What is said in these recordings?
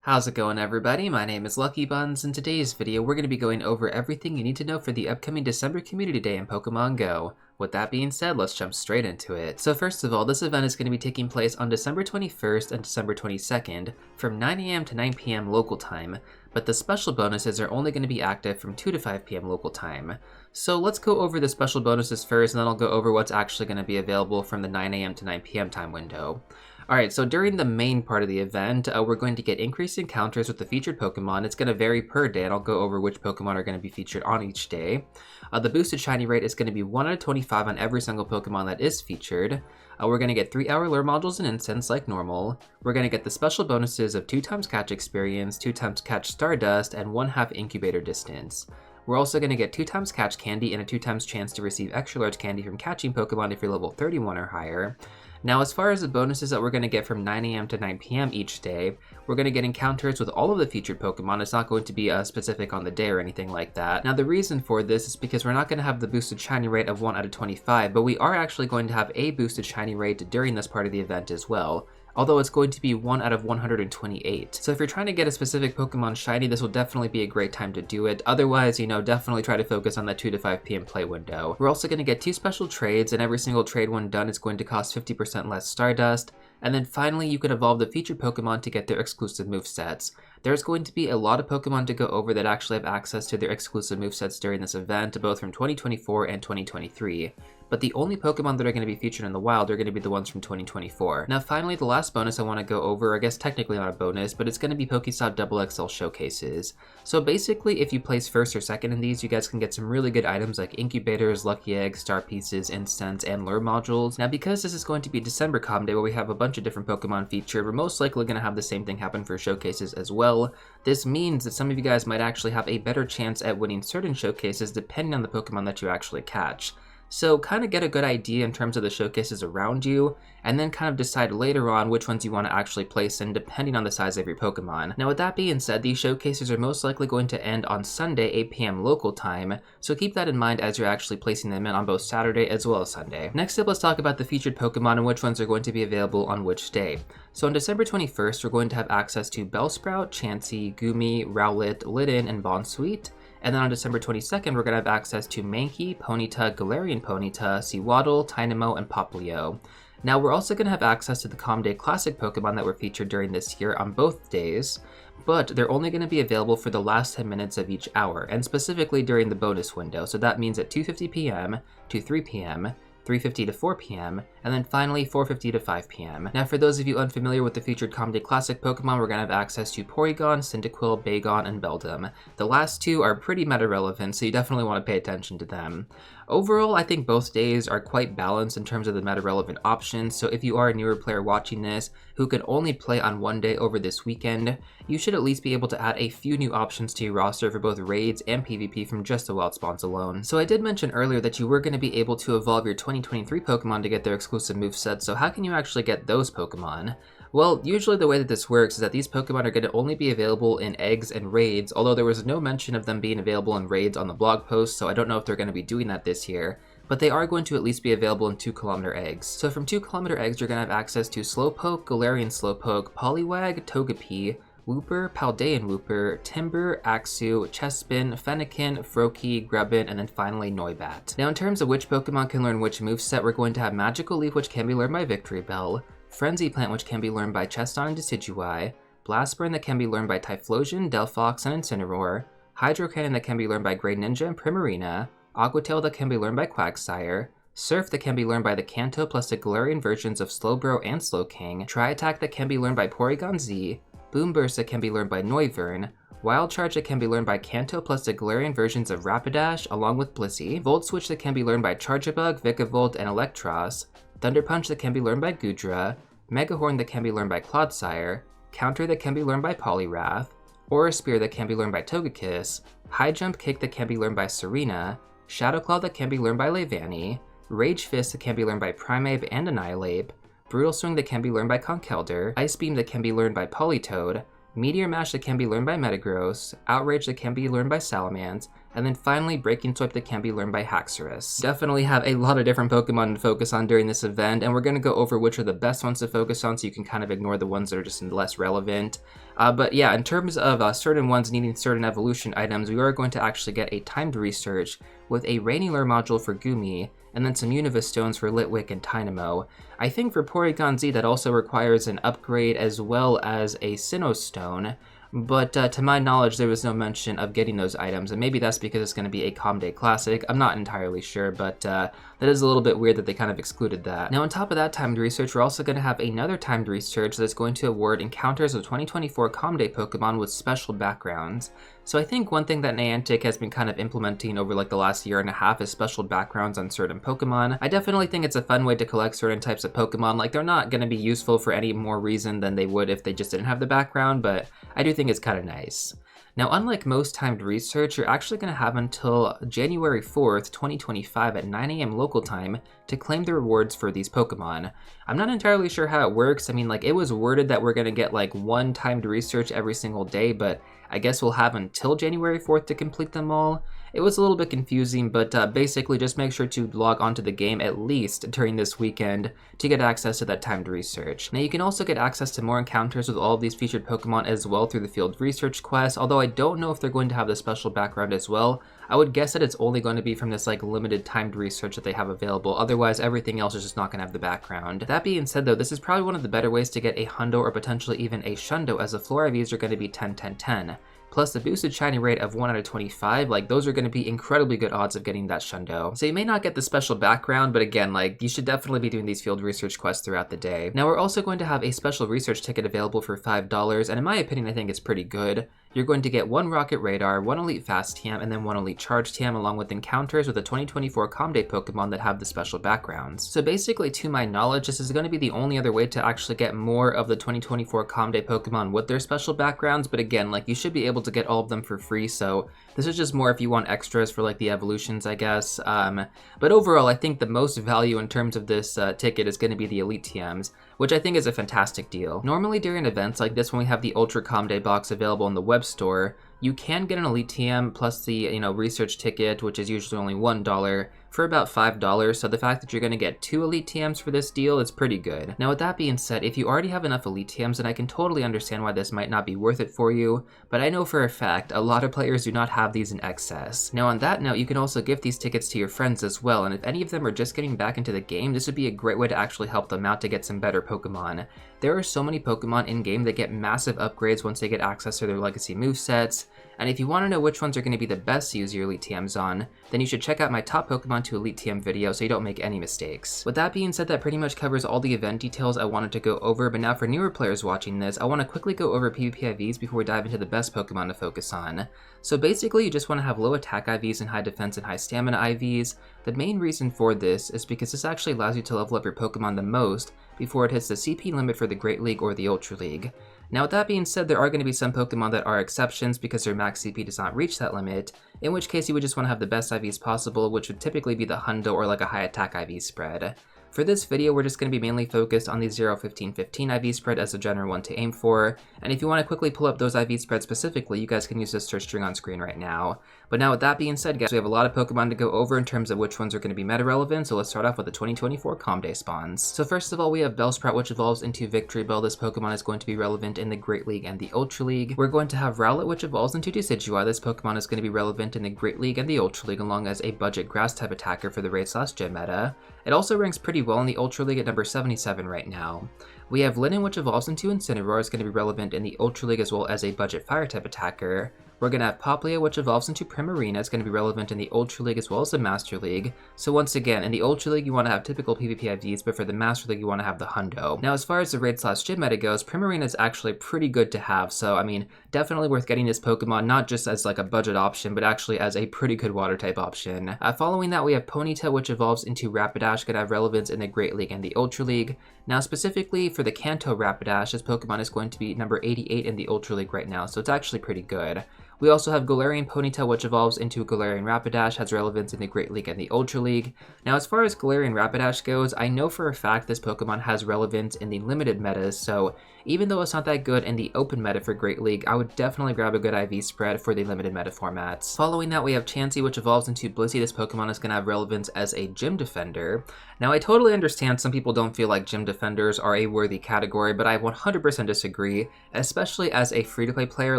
How's it going, everybody? My name is LuckyBunz. In today's video, we're going to be going over everything you need to know for the upcoming December Community Day in Pokemon Go. With that being said, let's jump straight into it. So first of all, this event is going to be taking place on December 21st and December 22nd from 9 AM to 9 PM local time, but the special bonuses are only going to be active from 2 to 5 PM local time. So let's go over the special bonuses first, and then I'll go over what's actually going to be available from the 9 AM to 9 PM time window. Alright, so during the main part of the event, we're going to get increased encounters with the featured Pokemon. It's going to vary per day, and I'll go over which Pokemon are going to be featured on each day. The boosted shiny rate is going to be 1 out of 25 on every single Pokemon that is featured. We're going to get 3-hour lure modules and incense like normal. We're going to get the special bonuses of 2x catch experience, 2x catch stardust, and 1/2 incubator distance. We're also going to get 2x catch candy and a 2x chance to receive extra large candy from catching Pokemon if you're level 31 or higher. Now, as far as the bonuses that we're going to get from 9 AM to 9 PM each day, we're going to get encounters with all of the featured Pokemon. It's not going to be specific on the day or anything like that. Now, the reason for this is because we're not going to have the boosted shiny rate of 1 out of 25, but we are actually going to have a boosted shiny rate during this part of the event as well, although it's going to be 1 out of 128. So if you're trying to get a specific Pokemon shiny, this will definitely be a great time to do it. Otherwise, definitely try to focus on that 2 to 5 PM play window. We're also going to get 2 special trades, and every single trade when done is going to cost 50% less Stardust. And then finally, you can evolve the featured Pokemon to get their exclusive movesets. There's going to be a lot of Pokemon to go over that actually have access to their exclusive movesets during this event, both from 2024 and 2023. But the only Pokemon that are going to be featured in the wild are going to be the ones from 2024. Now finally, the last bonus I want to go over, I guess technically not a bonus, but it's going to be Pokestop XXL showcases. So basically, if you place first or second in these, you guys can get some really good items like incubators, lucky eggs, star pieces, incense, and lure modules. Now because this is going to be December Com Day where we have a bunch of different Pokemon featured, we're most likely going to have the same thing happen for showcases as well. This means that some of you guys might actually have a better chance at winning certain showcases depending on the Pokemon that you actually catch. So kind of get a good idea in terms of the showcases around you, and then kind of decide later on which ones you want to actually place in depending on the size of your Pokemon. Now with that being said, these showcases are most likely going to end on Sunday 8 PM local time, so keep that in mind as you're actually placing them in on both Saturday as well as Sunday. Next up, let's talk about the featured Pokemon and which ones are going to be available on which day. So on December 21st, we're going to have access to Bellsprout, Chansey, Goomy, Rowlet, Litten, and Bonsweet. And then on December 22nd, we're going to have access to Mankey, Ponyta, Galarian Ponyta, Sewaddle, Tynamo, and Popplio. Now we're also going to have access to the Com Day Classic Pokemon that were featured during this year on both days, but they're only going to be available for the last 10 minutes of each hour, and specifically during the bonus window. So that means at 2:50 PM to 3 PM, 3:50 to 4 PM, and then finally 4:50 to 5 PM. Now for those of you unfamiliar with the featured Com Day Classic Pokemon, we're going to have access to Porygon, Cyndaquil, Bagon, and Beldum. The last two are pretty meta relevant, so you definitely want to pay attention to them. Overall, I think both days are quite balanced in terms of the meta relevant options, so if you are a newer player watching this who can only play on one day over this weekend, you should at least be able to add a few new options to your roster for both raids and PvP from just the wild spawns alone. So I did mention earlier that you were going to be able to evolve your 2023 Pokemon to get their exclusive movesets, so how can you actually get those Pokemon? Well, usually the way that this works is that these Pokemon are going to only be available in eggs and raids, although there was no mention of them being available in raids on the blog post, so I don't know if they're going to be doing that this year, but they are going to at least be available in 2-kilometer eggs. So from 2-kilometer eggs, you're going to have access to Slowpoke, Galarian Slowpoke, Poliwag, Togepi, Wooper, Paldean Wooper, Timber, Axew, Chespin, Fennekin, Froakie, Grubbin, and then finally Noibat. Now in terms of which Pokemon can learn which moveset, we're going to have Magical Leaf, which can be learned by Victory Bell, Frenzy Plant, which can be learned by Cheston and Decidueye, Blast Burn that can be learned by Typhlosion, Delphox, and Incineroar, Hydro Cannon that can be learned by Great Ninja and Primarina, Aqua Tail that can be learned by Quagsire, Surf that can be learned by the Kanto plus the Galarian versions of Slowbro and Slowking, Tri-Attack that can be learned by Porygon Z, Boom Burst that can be learned by Noivern, Wild Charge that can be learned by Kanto plus the Galarian versions of Rapidash along with Blissey, Volt Switch that can be learned by Charjabug, Vikavolt, and Electros, Thunder Punch that can be learned by Goodra, Mega Horn that can be learned by Clodsire, Counter that can be learned by Poliwrath, Aura Spear that can be learned by Togekiss, High Jump Kick that can be learned by Serena, Shadow Claw that can be learned by Leavanny, Rage Fist that can be learned by Primeape and Annihilate, Brutal Swing that can be learned by Conkeldurr, Ice Beam that can be learned by Politoed, Meteor Mash that can be learned by Metagross, Outrage that can be learned by Salamence, and then finally Breaking Swipe that can be learned by Haxorus. Definitely have a lot of different Pokemon to focus on during this event, and we're going to go over which are the best ones to focus on so you can kind of ignore the ones that are just less relevant. But yeah, in terms of certain ones needing certain evolution items, we are going to actually get a timed research with a Rainy Lure module for Gumi, and then some Unova stones for Litwick and Tynamo. I think for Porygon Z that also requires an upgrade as well as a Sinnoh stone, but to my knowledge there was no mention of getting those items, and maybe that's because it's going to be a Calm Day Classic. I'm not entirely sure, but that is a little bit weird that they kind of excluded that. Now on top of that timed research, we're also going to have another timed research that's going to award encounters of 2024 Calm Day Pokemon with special backgrounds. So I think one thing that Niantic has been kind of implementing over like the last year and a half is special backgrounds on certain Pokemon. I definitely think it's a fun way to collect certain types of Pokemon. Like, they're not going to be useful for any more reason than they would if they just didn't have the background, but I do think it's kind of nice. Now, unlike most timed research, you're actually going to have until January 4th, 2025 at 9 AM local time to claim the rewards for these Pokemon. I'm not entirely sure how it works. I mean, like, it was worded that we're going to get like one timed research every single day, but I guess we'll have until January 4th to complete them all. It was a little bit confusing, but basically just make sure to log onto the game at least during this weekend to get access to that timed research. Now you can also get access to more encounters with all of these featured Pokemon as well through the field research quest, although I don't know if they're going to have the special background as well. I would guess that it's only going to be from this like limited timed research that they have available, otherwise everything else is just not going to have the background. That being said though, this is probably one of the better ways to get a Hundo or potentially even a Shundo, as the floor IVs are going to be 10-10-10. Plus the boosted shiny rate of 1 out of 25, like those are going to be incredibly good odds of getting that Shundo. So you may not get the special background, but again, like you should definitely be doing these field research quests throughout the day. Now we're also going to have a special research ticket available for $5, and in my opinion I think it's pretty good. You're going to get 1 Rocket Radar, 1 Elite Fast TM, and then 1 Elite Charge TM, along with encounters with the 2024 Calm Day Pokemon that have the special backgrounds. So basically, to my knowledge, this is going to be the only other way to actually get more of the 2024 Calm Day Pokemon with their special backgrounds, but again, like you should be able to get all of them for free, so this is just more if you want extras for like the evolutions, I guess. But overall, I think the most value in terms of this ticket is going to be the Elite TMs, which I think is a fantastic deal. Normally during events like this, when we have the Ultra Calm Day box available in the web store, you can get an Elite TM plus the research ticket, which is usually only $1, for about $5, so the fact that you're going to get 2 Elite TMs for this deal is pretty good. Now with that being said, if you already have enough Elite TMs, then I can totally understand why this might not be worth it for you, but I know for a fact a lot of players do not have these in excess. Now on that note, you can also gift these tickets to your friends as well, and if any of them are just getting back into the game, this would be a great way to actually help them out to get some better Pokemon. There are so many Pokemon in-game that get massive upgrades once they get access to their legacy movesets, and if you want to know which ones are going to be the best to use your Elite TMs on, then you should check out my top Pokemon to Elite TM video so you don't make any mistakes. With that being said, that pretty much covers all the event details I wanted to go over, but now for newer players watching this, I want to quickly go over PvP IVs before we dive into the best Pokemon to focus on. So basically, you just want to have low attack IVs and high defense and high stamina IVs. The main reason for this is because this actually allows you to level up your Pokemon the most before it hits the CP limit for the Great League or the Ultra League. Now with that being said, there are going to be some Pokemon that are exceptions because their max CP does not reach that limit, in which case you would just want to have the best IVs possible, which would typically be the Hundo or like a high attack IV spread. For this video, we're just going to be mainly focused on the 0-15-15 IV spread as a general one to aim for, and if you want to quickly pull up those IV spreads specifically, you guys can use this search string on screen right now. But now with that being said, guys, we have a lot of Pokemon to go over in terms of which ones are going to be meta relevant, so let's start off with the 2024 Calm Day spawns. So first of all, we have Bellsprout, which evolves into Victory Bell. This Pokemon is going to be relevant in the Great League and the Ultra League. We're going to have Rowlet, which evolves into Decidueye. This Pokemon is going to be relevant in the Great League and the Ultra League, along as a budget grass type attacker for the Raid/Gym meta. It also ranks pretty well in the Ultra League at number 77 right now. We have Linen, which evolves into Incineroar, is going to be relevant in the Ultra League as well as a budget fire type attacker. We're going to have Popplio, which evolves into Primarina. It's going to be relevant in the Ultra League as well as the Master League. So once again, in the Ultra League, you want to have typical PvP IVs, but for the Master League, you want to have the Hundo. Now, as far as the Raid/Gym meta goes, Primarina is actually pretty good to have. So, I mean, definitely worth getting this Pokemon, not just as like a budget option, but actually as a pretty good water type option. Following that, we have Ponyta, which evolves into Rapidash, going to have relevance in the Great League and the Ultra League. Now, specifically for the Kanto Rapidash, this Pokemon is going to be number 88 in the Ultra League right now, so it's actually pretty good. We also have Galarian Ponyta, which evolves into Galarian Rapidash, has relevance in the Great League and the Ultra League. Now, as far as Galarian Rapidash goes, I know for a fact this Pokemon has relevance in the limited metas, so even though it's not that good in the open meta for Great League, I would definitely grab a good IV spread for the limited meta formats. Following that, we have Chansey, which evolves into Blissey. This Pokemon is going to have relevance as a gym defender. Now, I totally understand some people don't feel like gym defenders are a worthy category, but I 100% disagree, especially as a free-to-play player.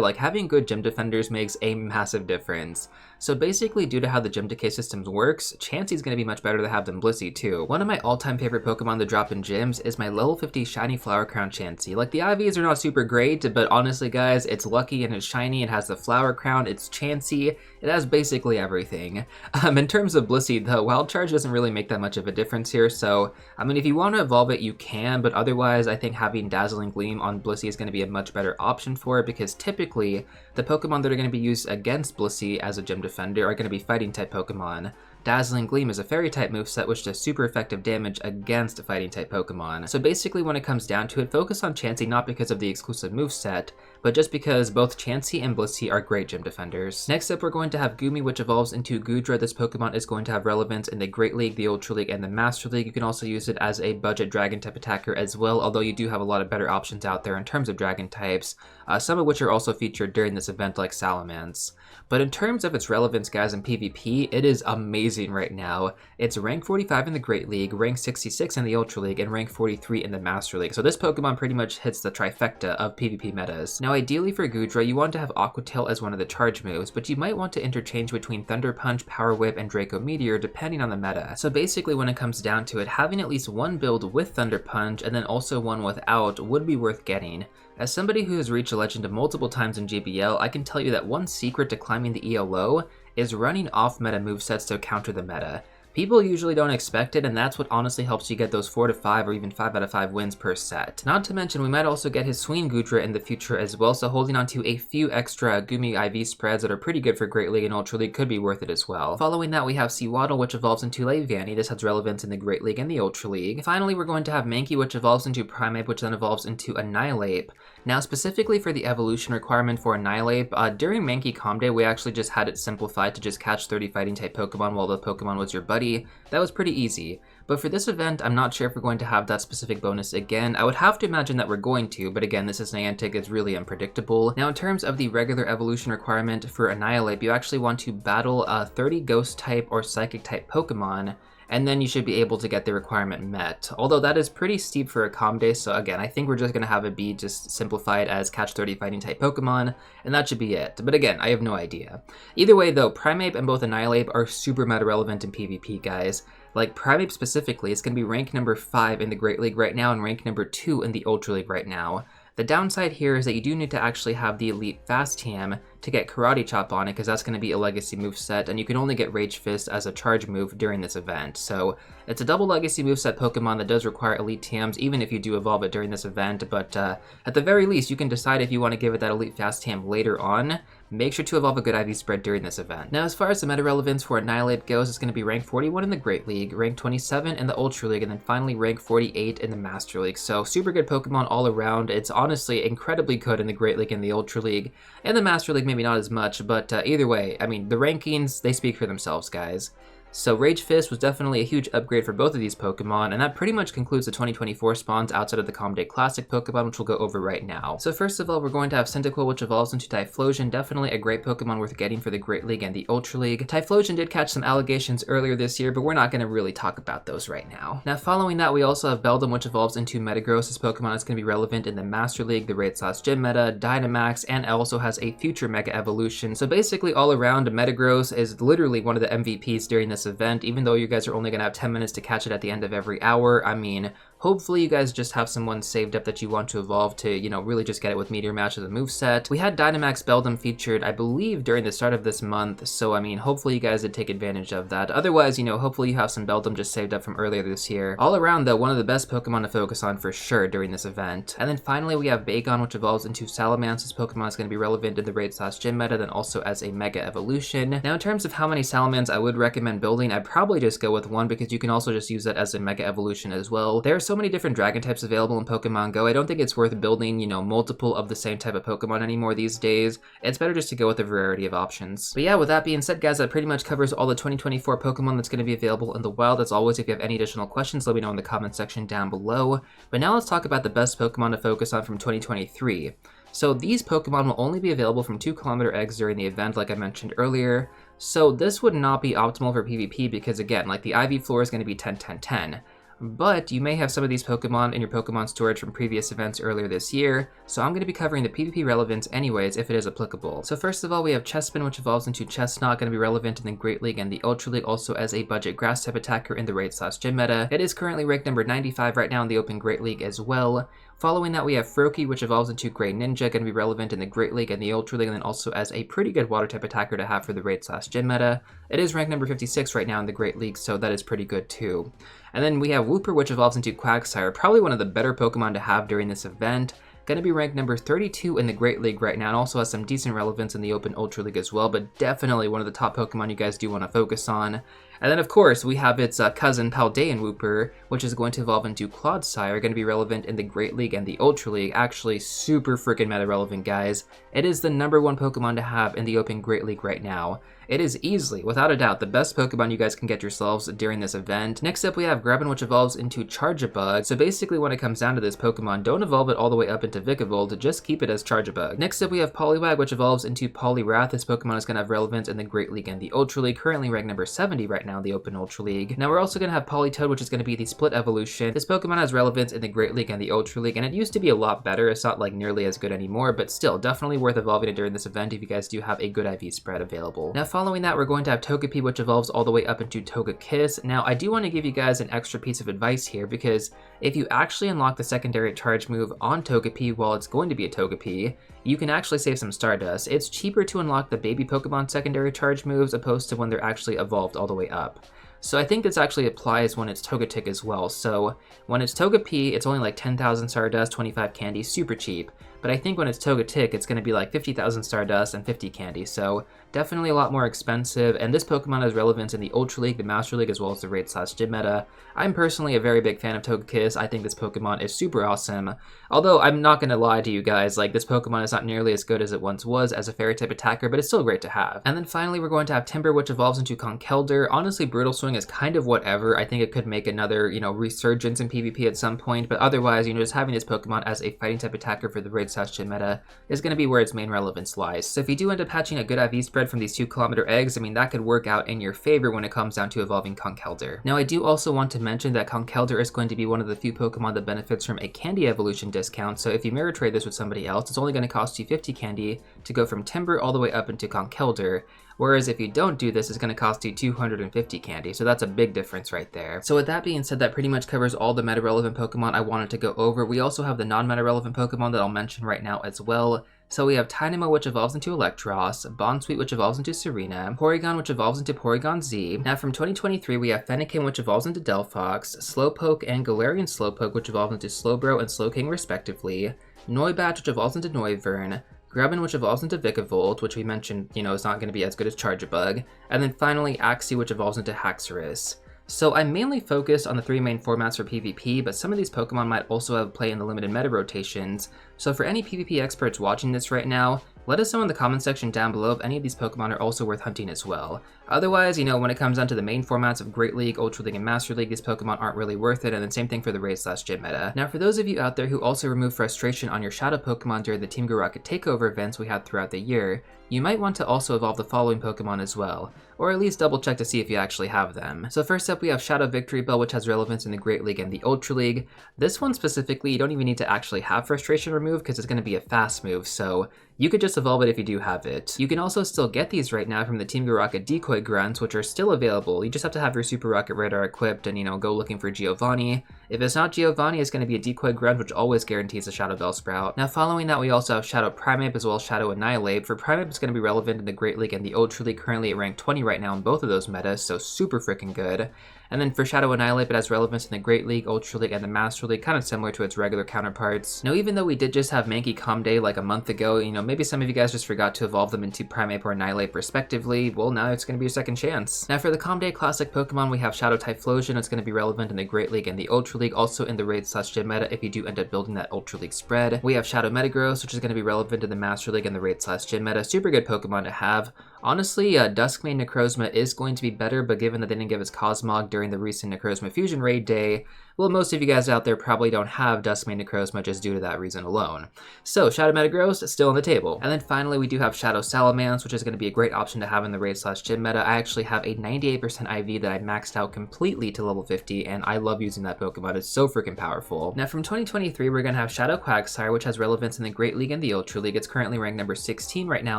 Like, having good gym defenders makes a massive difference. So basically, due to how the gym decay systems works, Chansey's going to be much better to have than Blissey too. One of my all-time favorite Pokemon to drop in gyms is my level 50 shiny Flower Crown Chansey. Like, the IVs are not super great, but honestly guys, it's lucky and it's shiny, it has the Flower Crown, it's Chansey, it has basically everything. In terms of Blissey though, Wild Charge doesn't really make that much of a difference here, so I mean, if you want to evolve it, you can, but otherwise I think having Dazzling Gleam on Blissey is going to be a much better option for it, because typically the Pokemon that are going to be used against Blissey as a gym defender are going to be fighting type Pokemon. Dazzling Gleam is a fairy type moveset which does super effective damage against fighting type Pokemon. So basically when it comes down to it, focus on Chansey not because of the exclusive moveset, but just because both Chansey and Blissey are great gym defenders. Next up, we're going to have Goomy, which evolves into Goodra. This Pokemon is going to have relevance in the Great League, the Ultra League, and the Master League. You can also use it as a budget dragon type attacker as well, although you do have a lot of better options out there in terms of dragon types, some of which are also featured during this event like Salamence. But in terms of its relevance, guys, in PvP, it is amazing right now. It's rank 45 in the Great League, rank 66 in the Ultra League, and rank 43 in the Master League. So this Pokemon pretty much hits the trifecta of PvP metas. Now, ideally for Goodra, you want to have Aqua Tail as one of the charge moves, but you might want to interchange between Thunder Punch, Power Whip, and Draco Meteor depending on the meta. So basically when it comes down to it, having at least one build with Thunder Punch and then also one without would be worth getting. As somebody who has reached a legend multiple times in GBL, I can tell you that one secret to climbing the ELO is running off-meta movesets to counter the meta. People usually don't expect it, and that's what honestly helps you get those 4 to 5 or even 5 out of 5 wins per set. Not to mention, we might also get his Sween Goodra in the future as well, so holding on to a few extra Goomy IV spreads that are pretty good for Great League and Ultra League could be worth it as well. Following that, we have Sewaddle, which evolves into Leaviani. This has relevance in the Great League and the Ultra League. Finally, we're going to have Mankey, which evolves into Primeape, which then evolves into Annihilape. Now, specifically for the evolution requirement for Annihilape, during Mankey Calm Day, we actually just had it simplified to just catch 30 fighting-type Pokemon while the Pokemon was your buddy. That was pretty easy. But for this event, I'm not sure if we're going to have that specific bonus again. I would have to imagine that we're going to, but again, this is Niantic, it's really unpredictable. Now, in terms of the regular evolution requirement for Annihilape, you actually want to battle 30 Ghost-type or Psychic-type Pokemon, and then you should be able to get the requirement met. Although that is pretty steep for a Calm Day, so again, I think we're just going to have it be just simplified as catch 30 fighting type Pokemon, and that should be it. But again, I have no idea. Either way though, Primeape and both Annihilape are super meta relevant in PvP, guys. Like Primeape specifically, it's going to be rank number 5 in the Great League right now and rank number 2 in the Ultra League right now. The downside here is that you do need to actually have the Elite Fast TM to get Karate Chop on it, because that's going to be a legacy moveset, and you can only get Rage Fist as a charge move during this event. So it's a double legacy moveset Pokemon that does require Elite TMs, even if you do evolve it during this event, but at the very least, you can decide if you want to give it that Elite Fast TM later on. Make sure to evolve a good IV spread during this event. Now, as far as the meta relevance for Annihilape goes, it's going to be rank 41 in the Great League, rank 27 in the Ultra League, and then finally rank 48 in the Master League. So super good Pokemon all around. It's honestly incredibly good in the Great League and the Ultra League, and the Master League maybe not as much, but either way, I mean, the rankings, they speak for themselves, guys. So Rage Fist was definitely a huge upgrade for both of these Pokemon, and that pretty much concludes the 2024 spawns outside of the Calm Day Classic Pokemon, which we'll go over right now. So first of all, we're going to have Cyndaquil, which evolves into Typhlosion, definitely a great Pokemon worth getting for the Great League and the Ultra League. Typhlosion did catch some allegations earlier this year, but we're not going to really talk about those right now. Now, following that, we also have Beldum, which evolves into Metagross. This Pokemon is going to be relevant in the Master League, the Raid/Gym meta, Dynamax, and also has a future Mega Evolution. So basically, all around, Metagross is literally one of the MVPs during this event, even though you guys are only going to have 10 minutes to catch it at the end of every hour. I mean, hopefully you guys just have someone saved up that you want to evolve to, you know, really just get it with Meteor Mash as a moveset. We had Dynamax Beldum featured, I believe, during the start of this month, so I mean, hopefully you guys did take advantage of that. Otherwise, you know, hopefully you have some Beldum just saved up from earlier this year. All around, though, one of the best Pokemon to focus on for sure during this event. And then finally, we have Bagon, which evolves into Salamence. This Pokemon is going to be relevant in the Raid/Gym meta, then also as a Mega Evolution. Now, in terms of how many Salamence I would recommend building building, I'd probably just go with one because you can also just use that as a mega evolution as well. There are so many different dragon types available in Pokemon Go. I don't think it's worth building, multiple of the same type of Pokemon anymore these days. It's better just to go with a variety of options. But yeah, with that being said, guys, that pretty much covers all the 2024 Pokemon that's going to be available in the wild. As always, if you have any additional questions, let me know in the comment section down below. But now let's talk about the best Pokemon to focus on from 2023. So these Pokemon will only be available from 2km eggs during the event, like I mentioned earlier. So this would not be optimal for PvP because, again, like the IV floor is going to be 10, 10, 10. But you may have some of these Pokemon in your Pokemon storage from previous events earlier this year, so I'm going to be covering the PvP relevance anyways if it is applicable. So first of all, we have Chespin, which evolves into Chestnut, going to be relevant in the Great League and the Ultra League, also as a budget grass type attacker in the raid/gym meta. It is currently ranked number 95 right now in the Open Great League as well. Following that, we have Froakie, which evolves into Great Ninja, going to be relevant in the Great League and the Ultra League, and then also as a pretty good water type attacker to have for the raid/gym meta. It is ranked number 56 right now in the Great League, so that is pretty good too. And then we have Wooper, which evolves into Quagsire, probably one of the better Pokemon to have during this event. Going to be ranked number 32 in the Great League right now, and also has some decent relevance in the Open Ultra League as well, but definitely one of the top Pokemon you guys do want to focus on. And then, of course, we have its cousin Paldean Wooper, which is going to evolve into Clodsire, going to be relevant in the Great League and the Ultra League. Actually, super freaking meta relevant, guys. It is the number one Pokemon to have in the Open Great League right now. It is easily, without a doubt, the best Pokemon you guys can get yourselves during this event. Next up, we have Grabbin, which evolves into Charjabug. So basically, when it comes down to this Pokemon, don't evolve it all the way up into Vikavolt, just keep it as Charjabug. Next up, we have Poliwag, which evolves into Poliwrath. This Pokemon is going to have relevance in the Great League and the Ultra League, currently ranked number 70 right now in the Open Ultra League. Now, we're also going to have Politoed, which is going to be the split evolution. This Pokemon has relevance in the Great League and the Ultra League, and it used to be a lot better. It's not like nearly as good anymore, but still, definitely worth evolving it during this event if you guys do have a good IV spread available. Now, following that, we're going to have Togepi, which evolves all the way up into Togekiss. Now, I do want to give you guys an extra piece of advice here, because if you actually unlock the secondary charge move on Togepi while it's going to be a Togepi, you can actually save some Stardust. It's cheaper to unlock the baby Pokemon secondary charge moves opposed to when they're actually evolved all the way up. So I think this actually applies when it's Togetic as well. So when it's Togepi, it's only like 10,000 Stardust, 25 candy, super cheap. But I think when it's Togetic, it's going to be like 50,000 Stardust and 50 candy, so definitely a lot more expensive, and this Pokemon has relevance in the Ultra League, the Master League, as well as the raid/gym meta. I'm personally a very big fan of Togekiss. I think this Pokemon is super awesome, although I'm not going to lie to you guys, like this Pokemon is not nearly as good as it once was as a fairy-type attacker, but it's still great to have. And then finally, we're going to have Timber, which evolves into Conkeldurr. Honestly, Brutal Swing is kind of whatever. I think it could make another, resurgence in PvP at some point, but otherwise, just having this Pokemon as a fighting-type attacker for the raid/gym meta is going to be where its main relevance lies. So if you do end up hatching a good IV spread from these 2km eggs, I mean, that could work out in your favor when it comes down to evolving Conkeldurr. Now, I do also want to mention that Conkeldurr is going to be one of the few Pokemon that benefits from a candy evolution discount, so if you mirror trade this with somebody else, it's only going to cost you 50 candy to go from Timber all the way up into Conkeldurr, whereas if you don't do this, it's going to cost you 250 candy, so that's a big difference right there. So with that being said, that pretty much covers all the meta-relevant Pokemon I wanted to go over. We also have the non-meta-relevant Pokemon that I'll mention right now as well. So we have Tynamo, which evolves into Electros, Bonsweet, which evolves into Serena, Porygon, which evolves into Porygon Z. Now from 2023, we have Fennekin, which evolves into Delphox, Slowpoke and Galarian Slowpoke, which evolves into Slowbro and Slowking respectively, Noibat, which evolves into Noivern, Grubbin, which evolves into Vikavolt, which we mentioned, is not going to be as good as Charjabug, and then finally Axie, which evolves into Haxorus. So I'm mainly focused on the three main formats for PvP, but some of these Pokemon might also have play in the limited meta rotations, so for any PvP experts watching this right now, let us know in the comment section down below if any of these Pokemon are also worth hunting as well. Otherwise, when it comes down to the main formats of Great League, Ultra League, and Master League, these Pokemon aren't really worth it, and then same thing for the raid/gym meta. Now, for those of you out there who also remove frustration on your Shadow Pokemon during the Team Go Rocket Takeover events we had throughout the year, you might want to also evolve the following Pokemon as well, or at least double check to see if you actually have them. So first up, we have Shadow Victory Bell, which has relevance in the Great League and the Ultra League. This one specifically, you don't even need to actually have frustration removed because it's going to be a fast move, so you could just evolve it if you do have it. You can also still get these right now from the Team Go Rocket Decoy Grunts, which are still available. You just have to have your Super Rocket Radar equipped and, go looking for Giovanni. If it's not Giovanni, it's going to be a Decoy Grunt, which always guarantees a Shadow Bellsprout. Now following that, we also have Shadow Primeape as well as Shadow Annihilate. For Primeape, it's going to be relevant in the Great League and the Ultra League, currently at rank 20 right now in both of those metas, so super freaking good. And then for Shadow Annihilate, it has relevance in the Great League, Ultra League, and the Master League, kind of similar to its regular counterparts. Now, even though we did just have Mankey Comday like a month ago, maybe some of you guys just forgot to evolve them into Primeape or Annihilate respectively, well, now it's going to be your second chance. Now, for the Comday Classic Pokemon, we have Shadow Typhlosion. It's going to be relevant in the Great League and the Ultra League, also in the Raid/Gym meta if you do end up building that Ultra League spread. We have Shadow Metagross, which is going to be relevant in the Master League and the Raid/Gym meta. Super good Pokemon to have. Honestly, Duskmane Necrozma is going to be better, but given that they didn't give us Cosmog during the recent Necrozma Fusion Raid Day, well, most of you guys out there probably don't have Duskmane Necrozma just due to that reason alone. So, Shadow Metagross is still on the table. And then finally, we do have Shadow Salamence, which is going to be a great option to have in the Raid/Gym meta. I actually have a 98% IV that I maxed out completely to level 50, and I love using that Pokemon. It's so freaking powerful. Now, from 2023, we're going to have Shadow Quagsire, which has relevance in the Great League and the Ultra League. It's currently ranked number 16 right now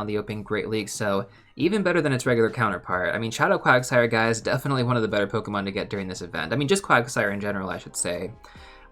in the Open Great League, so even better than its regular counterpart. I mean, Shadow Quagsire, guys, definitely one of the better Pokemon to get during this event. I mean, just Quagsire in general, I should say.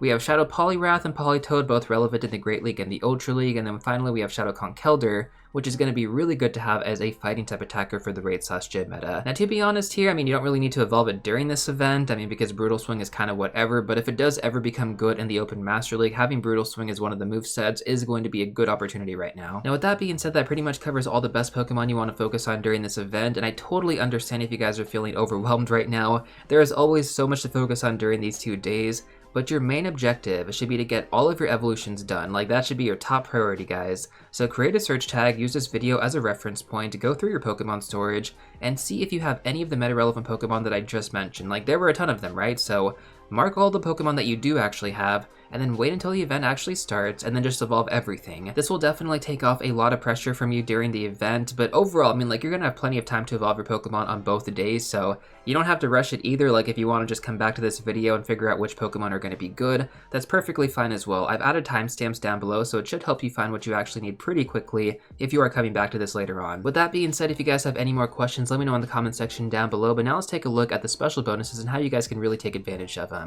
We have Shadow Poliwrath and Politoed, both relevant in the Great League and the Ultra League, and then finally we have Shadow Conkeldurr, which is going to be really good to have as a fighting type attacker for the Raid/Gym meta. Now, to be honest here, I mean, you don't really need to evolve it during this event, I mean, because Brutal Swing is kind of whatever, but if it does ever become good in the Open Master League, having Brutal Swing as one of the movesets is going to be a good opportunity right now. Now, with that being said, that pretty much covers all the best Pokemon you want to focus on during this event, and I totally understand if you guys are feeling overwhelmed right now. There is always so much to focus on during these 2 days, but your main objective should be to get all of your evolutions done. Like, that should be your top priority, guys. So create a search tag, use this video as a reference point to go through your Pokemon storage and see if you have any of the meta-relevant Pokemon that I just mentioned. Like, there were a ton of them, right? So mark all the Pokemon that you do actually have, and then wait until the event actually starts, and then just evolve everything. This will definitely take off a lot of pressure from you during the event, but overall, I mean, like, you're gonna have plenty of time to evolve your Pokemon on both the days, so you don't have to rush it either. Like, if you want to just come back to this video and figure out which Pokemon are going to be good, that's perfectly fine as well. I've added timestamps down below, so it should help you find what you actually need pretty quickly if you are coming back to this later on. With that being said, if you guys have any more questions, let me know in the comment section down below, but now let's take a look at the special bonuses and how you guys can really take advantage of them.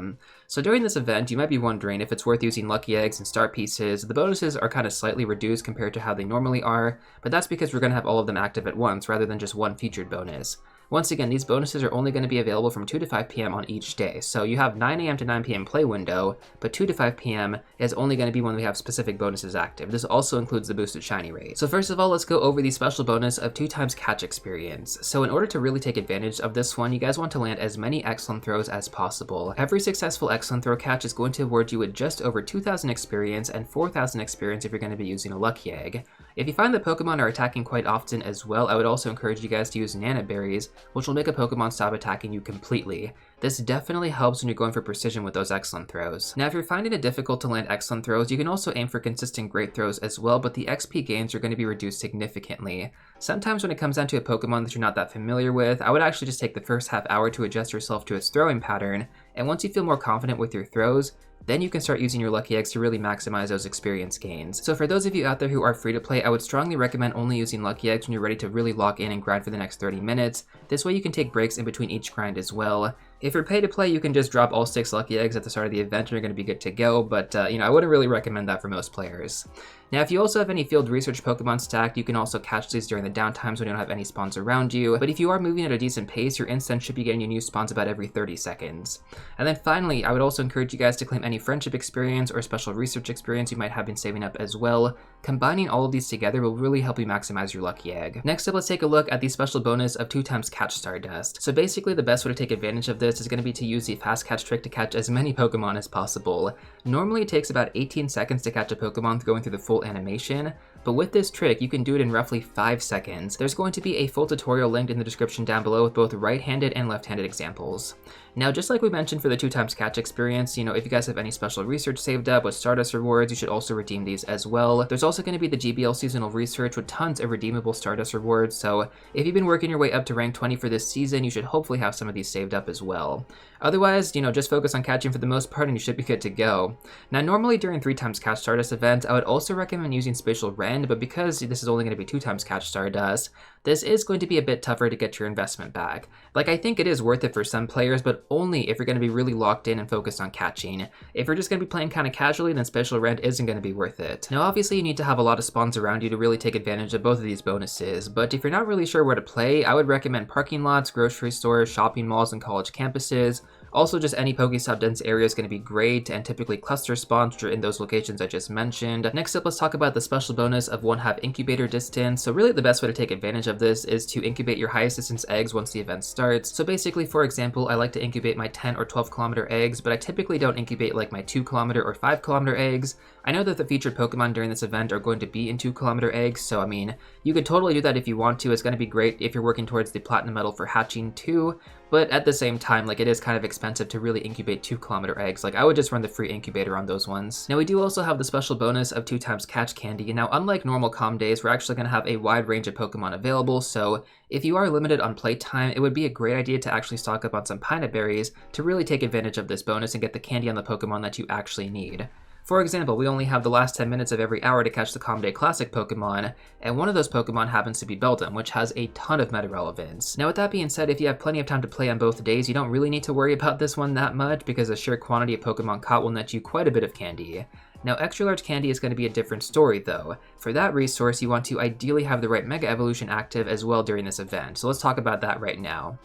So during this event, you might be wondering if it's worth using Lucky Eggs and Star Pieces. The bonuses are kind of slightly reduced compared to how they normally are, but that's because we're going to have all of them active at once rather than just one featured bonus. Once again, these bonuses are only going to be available from 2 to 5 p.m. on each day. So you have 9 a.m. to 9 p.m. play window, but 2 to 5 p.m. is only going to be when we have specific bonuses active. This also includes the boosted shiny rate. So first of all, let's go over the special bonus of 2x catch experience. So in order to really take advantage of this one, you guys want to land as many excellent throws as possible. Every successful excellent throw catch is going to award you with just over 2,000 experience and 4,000 experience if you're going to be using a Lucky Egg. If you find that Pokemon are attacking quite often as well, I would also encourage you guys to use Nana Berries, which will make a Pokemon stop attacking you completely. This definitely helps when you're going for precision with those excellent throws. Now, if you're finding it difficult to land excellent throws, you can also aim for consistent great throws as well, but the XP gains are going to be reduced significantly. Sometimes when it comes down to a Pokemon that you're not that familiar with, I would actually just take the first half hour to adjust yourself to its throwing pattern, and once you feel more confident with your throws, then you can start using your Lucky Eggs to really maximize those experience gains. So for those of you out there who are free to play, I would strongly recommend only using Lucky Eggs when you're ready to really lock in and grind for the next 30 minutes. This way you can take breaks in between each grind as well. If you're pay to play, you can just drop all 6 Lucky Eggs at the start of the event and you're going to be good to go, but I wouldn't really recommend that for most players. Now, if you also have any field research Pokemon stacked, you can also catch these during the downtimes when you don't have any spawns around you, but if you are moving at a decent pace, your instance should be getting you new spawns about every 30 seconds. And then finally, I would also encourage you guys to claim any friendship experience or special research experience you might have been saving up as well. Combining all of these together will really help you maximize your Lucky Egg. Next up, let's take a look at the special bonus of 2x Catch Stardust. So basically, the best way to take advantage of this is going to be to use the fast catch trick to catch as many Pokemon as possible. Normally, it takes about 18 seconds to catch a Pokemon going through the full animation, but with this trick, you can do it in roughly 5 seconds. There's going to be a full tutorial linked in the description down below with both right-handed and left-handed examples. Now, just like we mentioned for the 2x catch experience, if you guys have any special research saved up with Stardust rewards, you should also redeem these as well. There's also going to be the GBL seasonal research with tons of redeemable Stardust rewards, so if you've been working your way up to rank 20 for this season, you should hopefully have some of these saved up as well. Otherwise, just focus on catching for the most part and you should be good to go. Now, normally during 3x catch Stardust event, I would also recommend using Spatial Rank end, but because this is only going to be 2 times catch Stardust, this is going to be a bit tougher to get your investment back. Like, I think it is worth it for some players, but only if you're going to be really locked in and focused on catching. If you're just going to be playing kind of casually, then Special Rent isn't going to be worth it. Now, obviously, you need to have a lot of spawns around you to really take advantage of both of these bonuses, but if you're not really sure where to play, I would recommend parking lots, grocery stores, shopping malls, and college campuses. Also, just any Pokestop dense area is going to be great, and typically cluster spawns are in those locations I just mentioned. Next up, let's talk about the special bonus of 1/2 incubator distance. So really the best way to take advantage of this is to incubate your highest distance eggs once the event starts. So basically, for example, I like to incubate my 10 or 12 kilometer eggs, but I typically don't incubate like my 2 kilometer or 5 kilometer eggs. I know that the featured Pokemon during this event are going to be in 2 kilometer eggs, so I mean, you could totally do that if you want to. It's going to be great if you're working towards the platinum medal for hatching too. But at the same time, like, it is kind of expensive to really incubate 2 kilometer eggs. Like, I would just run the free incubator on those ones. Now, we do also have the special bonus of 2 times catch candy. Now, unlike normal calm days, we're actually going to have a wide range of Pokemon available, so if you are limited on playtime, it would be a great idea to actually stock up on some Pinot Berries to really take advantage of this bonus and get the candy on the Pokemon that you actually need. For example, we only have the last 10 minutes of every hour to catch the Calm Day Classic Pokemon, and one of those Pokemon happens to be Beldum, which has a ton of meta relevance. Now with that being said, if you have plenty of time to play on both days, you don't really need to worry about this one that much, because the sheer quantity of Pokemon caught will net you quite a bit of candy. Now, extra large candy is going to be a different story though. For that resource, you want to ideally have the right Mega Evolution active as well during this event, so let's talk about that right now.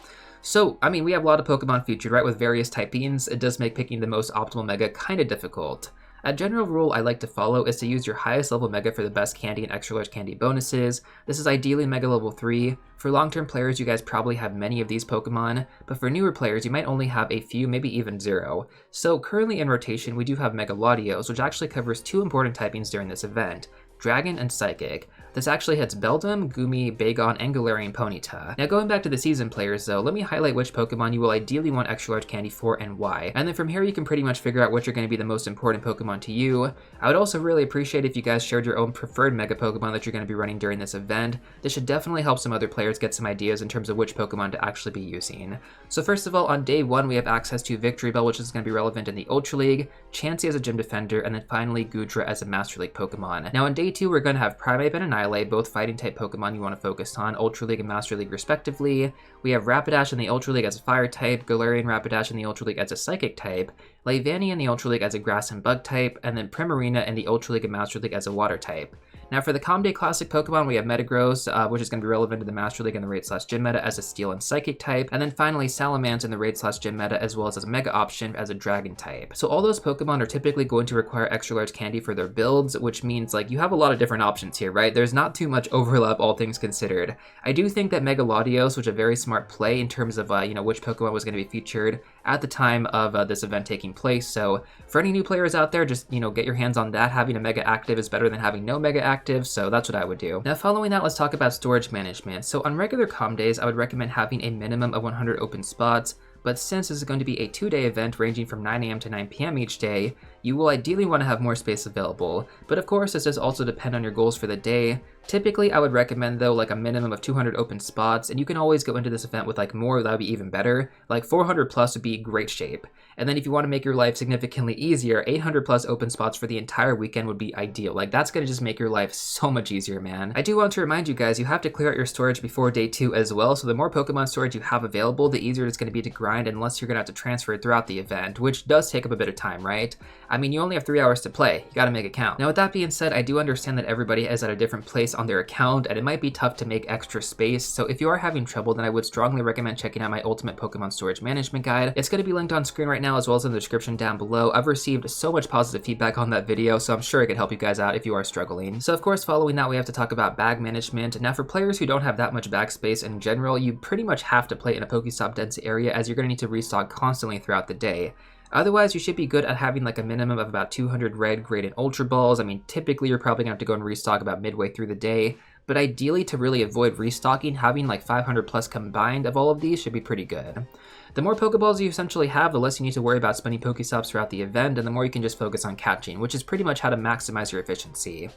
So, I mean, we have a lot of Pokemon featured, right, with various typings. It does make picking the most optimal Mega kind of difficult. A general rule I like to follow is to use your highest level Mega for the best candy and extra large candy bonuses. This is ideally Mega level 3. For long-term players, you guys probably have many of these Pokemon, but for newer players, you might only have a few, maybe even 0. So currently in rotation, we do have Mega Latios, which actually covers 2 important typings during this event: Dragon and Psychic. This actually hits Beldum, Gumi, Bagon, and Galarian Ponyta. Now going back to the season players though, let me highlight which Pokemon you will ideally want extra large candy for and why. And then from here you can pretty much figure out which are going to be the most important Pokemon to you. I would also really appreciate if you guys shared your own preferred Mega Pokemon that you're going to be running during this event. This should definitely help some other players get some ideas in terms of which Pokemon to actually be using. So first of all, on day 1 we have access to Victory Bell, which is going to be relevant in the Ultra League, Chansey as a Gym Defender, and then finally Goodra as a Master League Pokemon. Now on day 2 we're going to have Primeape and Annihilate, both fighting type Pokemon you want to focus on, Ultra League and Master League respectively. We have Rapidash in the Ultra League as a Fire type, Galarian Rapidash in the Ultra League as a Psychic type, Leavanny in the Ultra League as a Grass and Bug type, and then Primarina in the Ultra League and Master League as a Water type. Now for the Calm Day Classic Pokemon, we have Metagross, which is going to be relevant to the Master League and the Raid/Gym meta as a Steel and Psychic type, and then finally Salamence in the Raid/Gym meta as well as a Mega option as a Dragon type. So all those Pokemon are typically going to require extra large candy for their builds, which means like you have a lot of different options here, right? There's not too much overlap, all things considered. I do think that Mega Latios was a very smart play in terms of which Pokemon was going to be featured at the time of this event taking place. So for any new players out there, just get your hands on that. Having a Mega active is better than having no Mega active, so that's what I would do. Now following that, let's talk about storage management. So on regular calm days, I would recommend having a minimum of 100 open spots, but since this is going to be a 2-day event ranging from 9 AM to 9 PM each day, you will ideally want to have more space available. But of course, this does also depend on your goals for the day. Typically, I would recommend though like a minimum of 200 open spots, and you can always go into this event with like more, that would be even better. Like 400 plus would be great shape. And then if you want to make your life significantly easier, 800 plus open spots for the entire weekend would be ideal. Like that's going to just make your life so much easier, man. I do want to remind you guys, you have to clear out your storage before day 2 as well. So the more Pokemon storage you have available, the easier it's going to be to grind, unless you're going to have to transfer it throughout the event, which does take up a bit of time, right? I mean, you only have 3 hours to play. You got to make it count. Now with that being said, I do understand that everybody is at a different place on their account, and it might be tough to make extra space. So if you are having trouble, then I would strongly recommend checking out my Ultimate Pokemon Storage Management Guide. It's going to be linked on screen right now as well as in the description down below. I've received so much positive feedback on that video, so I'm sure it could help you guys out if you are struggling. So of course, following that, we have to talk about bag management. Now for players who don't have that much bag space in general, you pretty much have to play in a Pokestop dense area, as you're going to need to restock constantly throughout the day. Otherwise, you should be good at having like a minimum of about 200 red, great, and ultra balls. I mean, typically you're probably gonna have to go and restock about midway through the day, but ideally to really avoid restocking, having like 500 plus combined of all of these should be pretty good. The more Pokeballs you essentially have, the less you need to worry about spending Pokestops throughout the event, and the more you can just focus on catching, which is pretty much how to maximize your efficiency.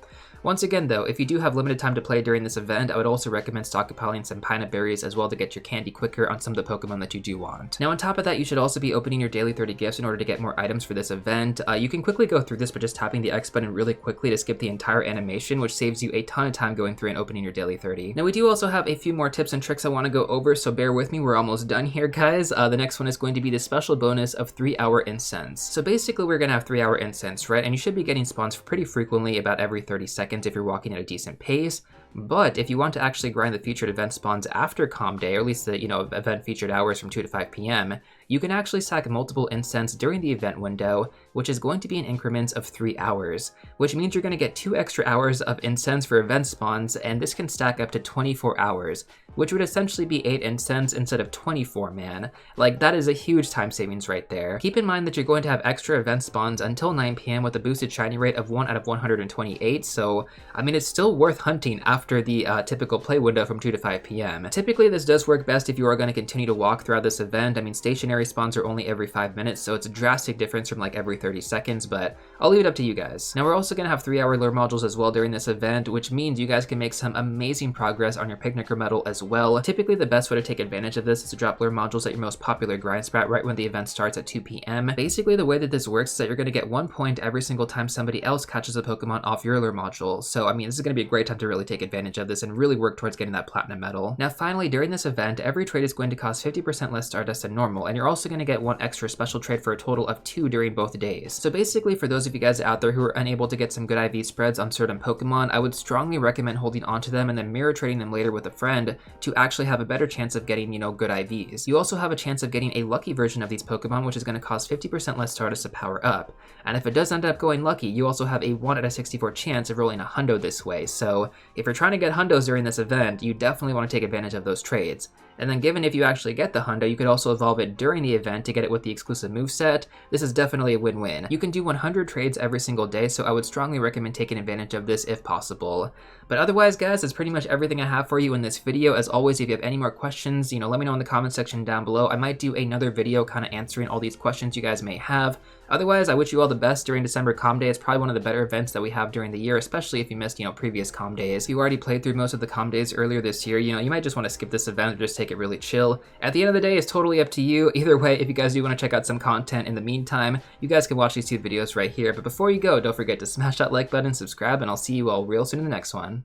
Once again though, if you do have limited time to play during this event, I would also recommend stockpiling some pineapple berries as well to get your candy quicker on some of the Pokemon that you do want. Now on top of that, you should also be opening your daily 30 gifts in order to get more items for this event. You can quickly go through this by just tapping the X button really quickly to skip the entire animation, which saves you a ton of time going through and opening your daily 30. Now we do also have a few more tips and tricks I want to go over, so bear with me, we're almost done here guys. The next one is going to be the special bonus of 3-hour incense. So basically we're going to have 3-hour incense, right? And you should be getting spawns pretty frequently, about every 30 seconds if you're walking at a decent pace. But if you want to actually grind the featured event spawns after Calm Day, or at least the event featured hours from 2 to 5 p.m., you can actually stack multiple incense during the event window, which is going to be in increments of 3 hours, which means you're going to get 2 extra hours of incense for event spawns, and this can stack up to 24 hours, which would essentially be 8 incense instead of 24, man. Like, that is a huge time savings right there. Keep in mind that you're going to have extra event spawns until 9 p.m. with a boosted shiny rate of 1 out of 128, so, I mean, it's still worth hunting after the typical play window from 2 to 5 p.m. Typically, this does work best if you are going to continue to walk throughout this event. I mean, stationary spawns are only every 5 minutes, so it's a drastic difference from like every 30 seconds, but I'll leave it up to you guys. Now, we're also going to have 3-hour lure modules as well during this event, which means you guys can make some amazing progress on your Picnicker medal as well. Typically, the best way to take advantage of this is to drop lure modules at your most popular grind spot right when the event starts at 2 p.m. Basically, the way that this works is that you're going to get 1 point every single time somebody else catches a Pokemon off your lure module. So, I mean, this is going to be a great time to really take advantage of this and really work towards getting that platinum medal. Now, finally, during this event, every trade is going to cost 50% less Stardust than normal, and you're also going to get 1 extra special trade for a total of 2 during both days. So basically, for those of you guys out there who are unable to get some good IV spreads on certain Pokemon, I would strongly recommend holding onto them and then mirror trading them later with a friend to actually have a better chance of getting, good IVs. You also have a chance of getting a lucky version of these Pokemon, which is going to cost 50% less Stardust to power up. And if it does end up going lucky, you also have a 1 out of 64 chance of rolling a hundo this way. So if you're trying to get hundos during this event, you definitely want to take advantage of those trades. And then given if you actually get the hundo, you could also evolve it during the event to get it with the exclusive moveset. This is definitely a win-win. You can do 100 trades every single day, so I would strongly recommend taking advantage of this if possible. But otherwise, guys, that's pretty much everything I have for you in this video. As always, if you have any more questions, let me know in the comment section down below. I might do another video kind of answering all these questions you guys may have. Otherwise, I wish you all the best during December Calm Day. It's probably one of the better events that we have during the year, especially if you missed, previous Calm Days. If you already played through most of the Calm Days earlier this year, you might just want to skip this event or just take it really chill. At the end of the day, it's totally up to you. Either way, if you guys do want to check out some content in the meantime, you guys can watch these 2 videos right here. But before you go, don't forget to smash that like button, subscribe, and I'll see you all real soon in the next one.